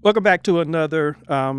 Welcome back to another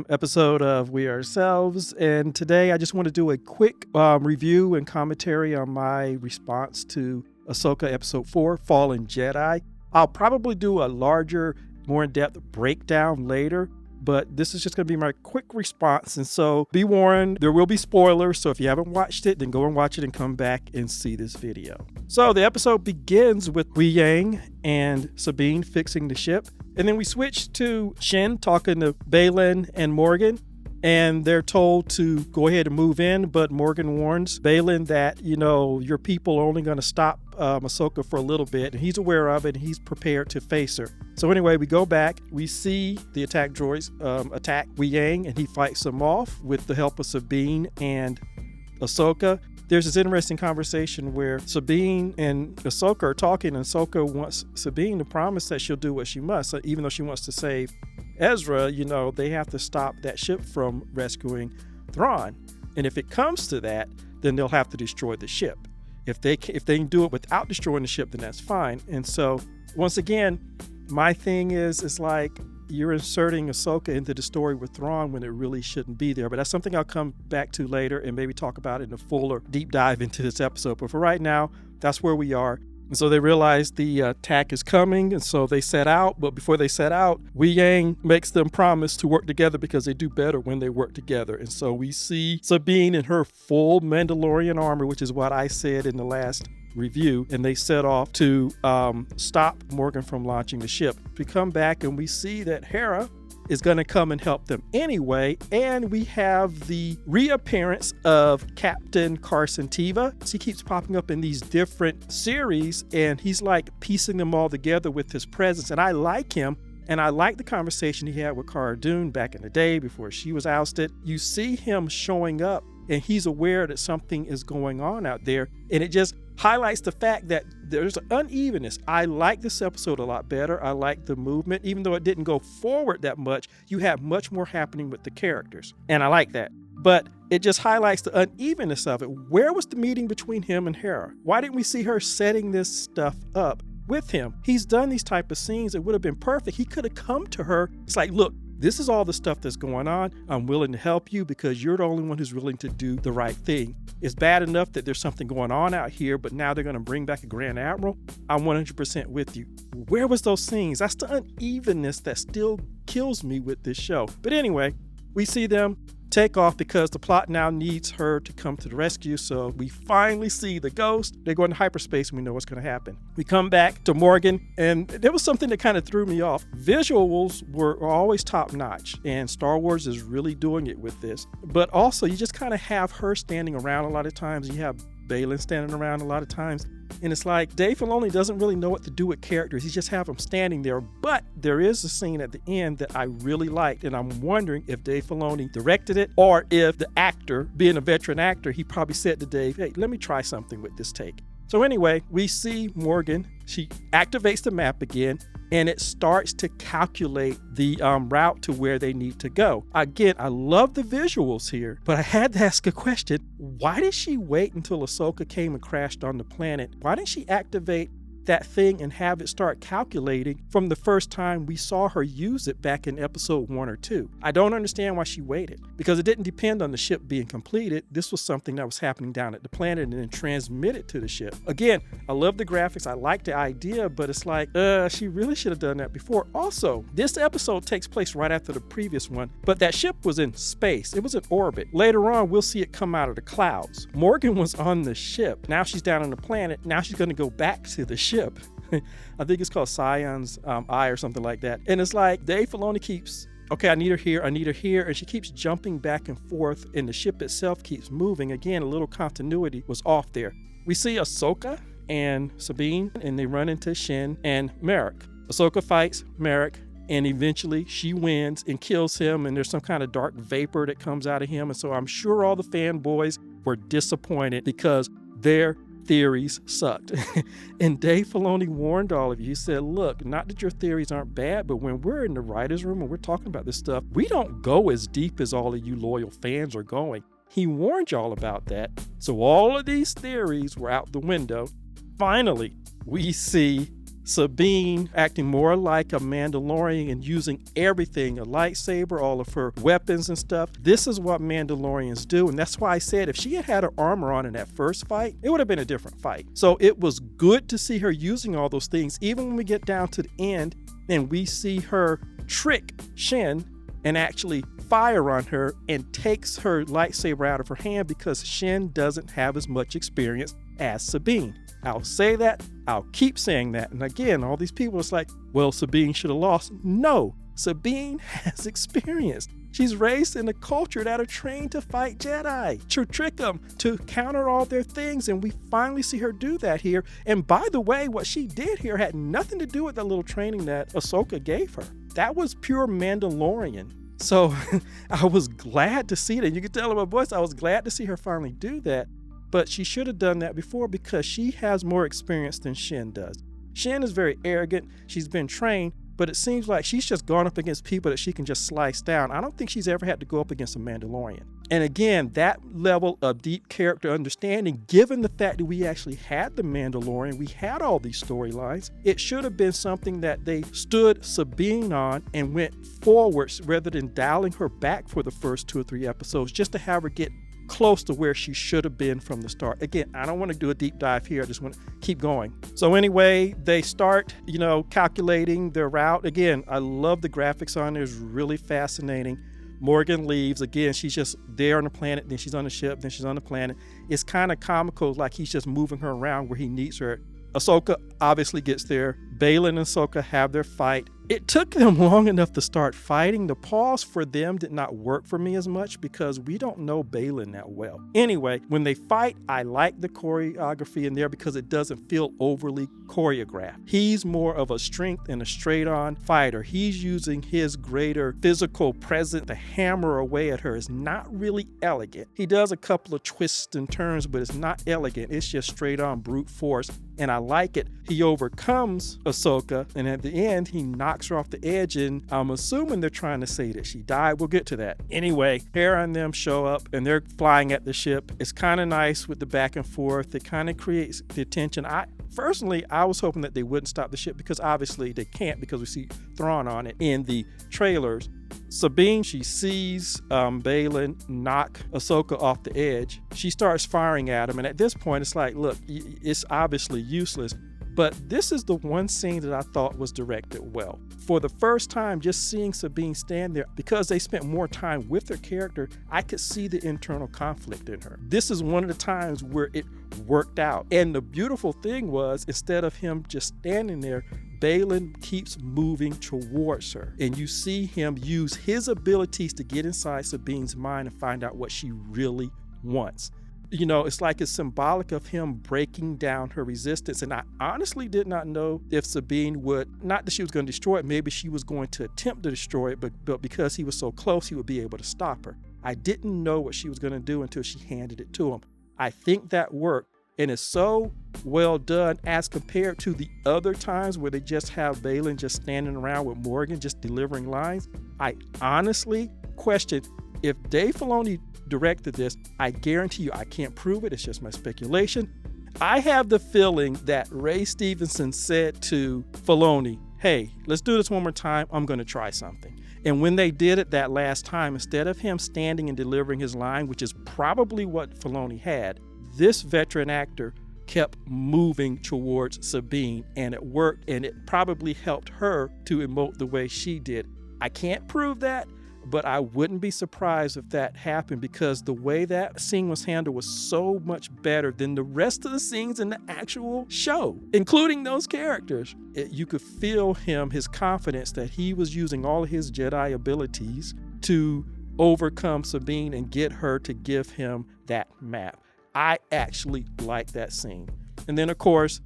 episode of We Ourselves, and today I just want to do a quick review and commentary on my response to Ahsoka Episode 4, Fallen Jedi. I'll probably do a larger, more in-depth breakdown later, but this is just going to be my quick response, and so be warned, there will be spoilers, so if you haven't watched it, then go and watch it and come back and see this video. So the episode begins with Wei Yang and Sabine fixing the ship, and then we switch to Shin talking to Baylan and Morgan, and they're told to go ahead and move in, but Morgan warns Baylan that, your people are only going to stop Ahsoka for a little bit, and he's aware of it, and he's prepared to face her. So anyway, we go back, we see the attack droids attack Wei Yang, and he fights them off with the help of Sabine and Ahsoka. There's this interesting conversation where Sabine and Ahsoka are talking, and Ahsoka wants Sabine to promise that she'll do what she must. So even though she wants to save Ezra, they have to stop that ship from rescuing Thrawn. And if it comes to that, then they'll have to destroy the ship. If they can do it without destroying the ship, then that's fine. And so once again, my thing is like, you're inserting Ahsoka into the story with Thrawn when it really shouldn't be there. But that's something I'll come back to later and maybe talk about it in a fuller deep dive into this episode. But for right now, that's where we are. And so they realize the attack is coming, and so they set out. But before they set out, Wei Yang makes them promise to work together because they do better when they work together. And so we see Sabine in her full Mandalorian armor, which is what I said in the last review, and they set off to stop Morgan from launching the ship. We come back and we see that Hera is going to come and help them anyway, and we have the reappearance of Captain Carson Teva. He keeps popping up in these different series, and he's like piecing them all together with his presence, and I like him. And I like the conversation he had with Cara Dune back in the day before she was ousted. You see him showing up, and he's aware that something is going on out there, and it just highlights the fact that there's an unevenness. I like this episode a lot better. I like the movement. Even though it didn't go forward that much, you have much more happening with the characters, and I like that. But it just highlights the unevenness of it. Where was the meeting between him and Hera? Why didn't we see her setting this stuff up with him? He's done these type of scenes. It would have been perfect. He could have come to her. It's like, look, this is all the stuff that's going on. I'm willing to help you because you're the only one who's willing to do the right thing. It's bad enough that there's something going on out here, but now they're going to bring back a Grand Admiral. I'm 100% with you. Where was those scenes? That's the unevenness that still kills me with this show. But anyway, we see them take off because the plot now needs her to come to the rescue. So we finally see the ghost. They go into hyperspace and we know what's going to happen. We come back to Morgan, and there was something that kind of threw me off. Visuals were always top notch, and Star Wars is really doing it with this. But also, you just kind of have her standing around a lot of times. You have Baylan standing around a lot of times. And it's like Dave Filoni doesn't really know what to do with characters. He just have them standing there. But there is a scene at the end that I really liked, and I'm wondering if Dave Filoni directed it or if the actor, being a veteran actor, he probably said to Dave, hey, let me try something with this take. So anyway, we see Morgan. She activates the map again, and it starts to calculate the route to where they need to go. Again, I love the visuals here, but I had to ask a question. Why did she wait until Ahsoka came and crashed on the planet? Why didn't she activate that thing and have it start calculating from the first time we saw her use it back in episode 1 or 2? I don't understand why she waited, because it didn't depend on the ship being completed. This was something that was happening down at the planet and then transmitted to the ship. Again, I love the graphics. I like the idea, but it's like, she really should have done that before. Also, this episode takes place right after the previous one, but that ship was in space. It was in orbit. Later on, we'll see it come out of the clouds. Morgan was on the ship. Now she's down on the planet. Now she's going to go back to the ship. I think it's called Scion's Eye or something like that. And it's like Dave Filoni keeps, okay, I need her here, and she keeps jumping back and forth, and the ship itself keeps moving. Again, a little continuity was off there. We see Ahsoka and Sabine, and they run into Shin and Merrick. Ahsoka fights Merrick, and eventually she wins and kills him, and there's some kind of dark vapor that comes out of him. And so I'm sure all the fanboys were disappointed because their theories sucked. And Dave Filoni warned all of you. He said, look, not that your theories aren't bad, but when we're in the writer's room and we're talking about this stuff, we don't go as deep as all of you loyal fans are going. He warned y'all about that. So all of these theories were out the window. Finally, we see Sabine acting more like a Mandalorian and using everything, a lightsaber, all of her weapons and stuff. This is what Mandalorians do. And that's why I said if she had had her armor on in that first fight, it would have been a different fight. So it was good to see her using all those things, even when we get down to the end and we see her trick Shin and actually fire on her and takes her lightsaber out of her hand because Shin doesn't have as much experience as Sabine. I'll say that. I'll keep saying that. And again, all these people, it's like, well, Sabine should have lost. No, Sabine has experience. She's raised in a culture that are trained to fight Jedi, to trick them, to counter all their things. And we finally see her do that here. And by the way, what she did here had nothing to do with that little training that Ahsoka gave her. That was pure Mandalorian. So I was glad to see that. You can tell in my voice, I was glad to see her finally do that. But she should have done that before because she has more experience than Shin does. Shin is very arrogant. She's been trained, but it seems like she's just gone up against people that she can just slice down. I don't think she's ever had to go up against a Mandalorian. And again, that level of deep character understanding, given the fact that we actually had the Mandalorian, we had all these storylines, it should have been something that they stood Sabine on and went forwards rather than dialing her back for the first 2 or 3 episodes just to have her get close to where she should have been from the start. Again, I don't want to do a deep dive here. I just want to keep going. So anyway, they start, calculating their route. Again, I love the graphics on it. It's really fascinating. Morgan leaves. Again, she's just there on the planet, then she's on the ship, then she's on the planet. It's kind of comical, like he's just moving her around where he needs her. Ahsoka obviously gets there. Baylan and Ahsoka have their fight. It took them long enough to start fighting. The pause for them did not work for me as much because we don't know Baylan that well. Anyway, when they fight, I like the choreography in there because it doesn't feel overly choreographed. He's more of a strength and a straight-on fighter. He's using his greater physical presence to hammer away at her. It's not really elegant. He does a couple of twists and turns, but it's not elegant. It's just straight-on brute force, and I like it. He overcomes Ahsoka, and at the end, he knocks her off the edge, and I'm assuming they're trying to say that she died. We'll get to that. Anyway, Hera and them show up, and they're flying at the ship. It's kind of nice with the back and forth. It kind of creates the tension. Personally, I was hoping that they wouldn't stop the ship because obviously they can't because we see Thrawn on it in the trailers. Sabine, she sees Baylan knock Ahsoka off the edge. She starts firing at him, and at this point, it's like, look, it's obviously useless. But this is the one scene that I thought was directed well. For the first time, just seeing Sabine stand there, because they spent more time with her character, I could see the internal conflict in her. This is one of the times where it worked out. And the beautiful thing was, instead of him just standing there, Baylan keeps moving towards her. And you see him use his abilities to get inside Sabine's mind and find out what she really wants. It's like it's symbolic of him breaking down her resistance. And I honestly did not know if Sabine would, not that she was going to destroy it, maybe she was going to attempt to destroy it, but because he was so close, he would be able to stop her. I didn't know what she was going to do until she handed it to him. I think that worked. And it's so well done as compared to the other times where they just have Baylan just standing around with Morgan just delivering lines. I honestly question if Dave Filoni directed this, I guarantee you, I can't prove it, it's just my speculation. I have the feeling that Ray Stevenson said to Filoni, hey, let's do this one more time, I'm going to try something. And when they did it that last time, instead of him standing and delivering his line, which is probably what Filoni had, this veteran actor kept moving towards Sabine, and it worked, and it probably helped her to emote the way she did. I can't prove that, but I wouldn't be surprised if that happened because the way that scene was handled was so much better than the rest of the scenes in the actual show, including those characters. You could feel his confidence that he was using all of his Jedi abilities to overcome Sabine and get her to give him that map. I actually like that scene. And then, of course,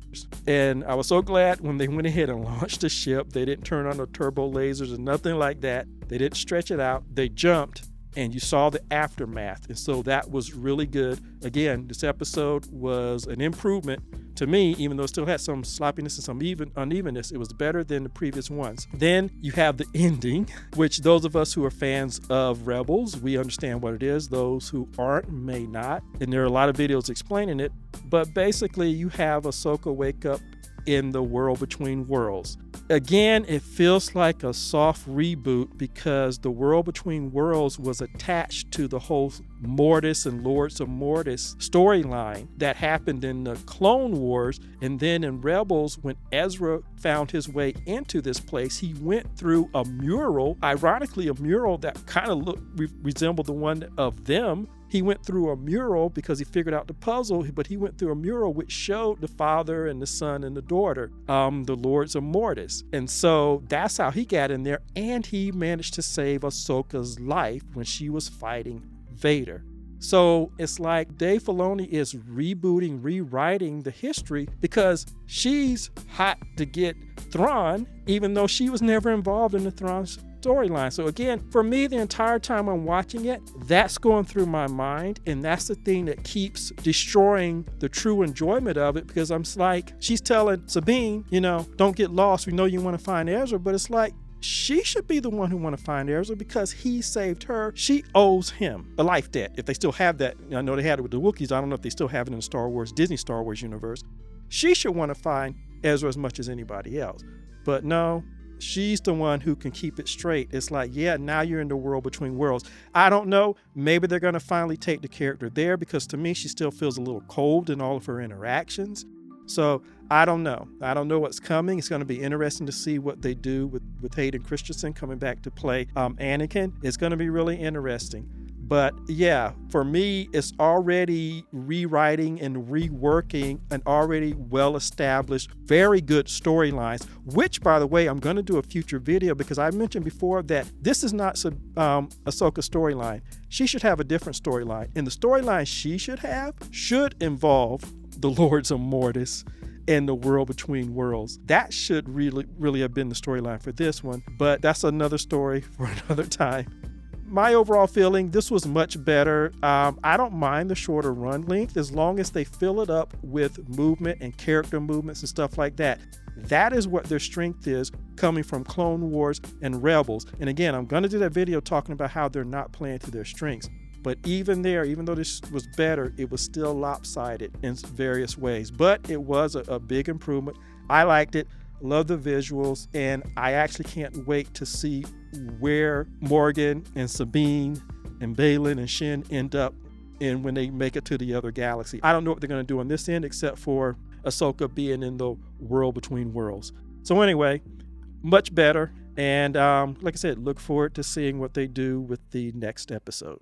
and I was so glad when they went ahead and launched the ship, they didn't turn on the turbo lasers or nothing like that. They didn't stretch it out. They jumped, and you saw the aftermath. And so that was really good. Again, this episode was an improvement to me, even though it still had some sloppiness and some unevenness. It was better than the previous ones. Then you have the ending, which those of us who are fans of Rebels, we understand what it is. Those who aren't may not. And there are a lot of videos explaining it. But basically, you have Ahsoka wake up in the World Between Worlds. Again, it feels like a soft reboot because the World Between Worlds was attached to the whole Mortis and Lords of Mortis storyline that happened in the Clone Wars. And then in Rebels, when Ezra found his way into this place, he went through a mural, ironically a mural that kind of resembled the one of them. He went through a mural because he figured out the puzzle, but he went through a mural which showed the father and the son and the daughter, the Lords of Mortis. And so that's how he got in there, and he managed to save Ahsoka's life when she was fighting Vader. So it's like Dave Filoni is rebooting, rewriting the history because she's hot to get Thrawn, even though she was never involved in the Thrawn storyline. So again, for me, the entire time I'm watching it, that's going through my mind, and that's the thing that keeps destroying the true enjoyment of it, because I'm like, she's telling Sabine, don't get lost, we know you want to find Ezra, but it's like, she should be the one who want to find Ezra because he saved her. She owes him a life debt, if they still have that. I know they had it with the Wookiees. I don't know if they still have it in the Disney Star Wars universe. She should want to find Ezra as much as anybody else. But no, she's the one who can keep it straight. It's like, yeah, now you're in the World Between Worlds. I don't know. Maybe they're going to finally take the character there, because to me, she still feels a little cold in all of her interactions. So I don't know. I don't know what's coming. It's going to be interesting to see what they do with Hayden Christensen coming back to play Anakin. It's going to be really interesting. But yeah, for me, it's already rewriting and reworking an already well-established, very good storylines, which, by the way, I'm going to do a future video because I mentioned before that this is not Ahsoka's storyline. She should have a different storyline. And the storyline she should involve the Lords of Mortis and the World Between Worlds. That should really have been the storyline for this one, but that's another story for another time. My overall feeling, this was much better. I don't mind the shorter run length as long as they fill it up with movement and character movements and stuff like that. That is what their strength is, coming from Clone Wars and Rebels. And again, I'm going to do that video talking about how they're not playing to their strengths. But even there, even though this was better, it was still lopsided in various ways. But it was a big improvement. I liked it, love the visuals, and I actually can't wait to see where Morgan and Sabine and Baylan and Shin end up in when they make it to the other galaxy. I don't know what they're going to do on this end except for Ahsoka being in the World Between Worlds. So anyway, much better. And like I said, look forward to seeing what they do with the next episode.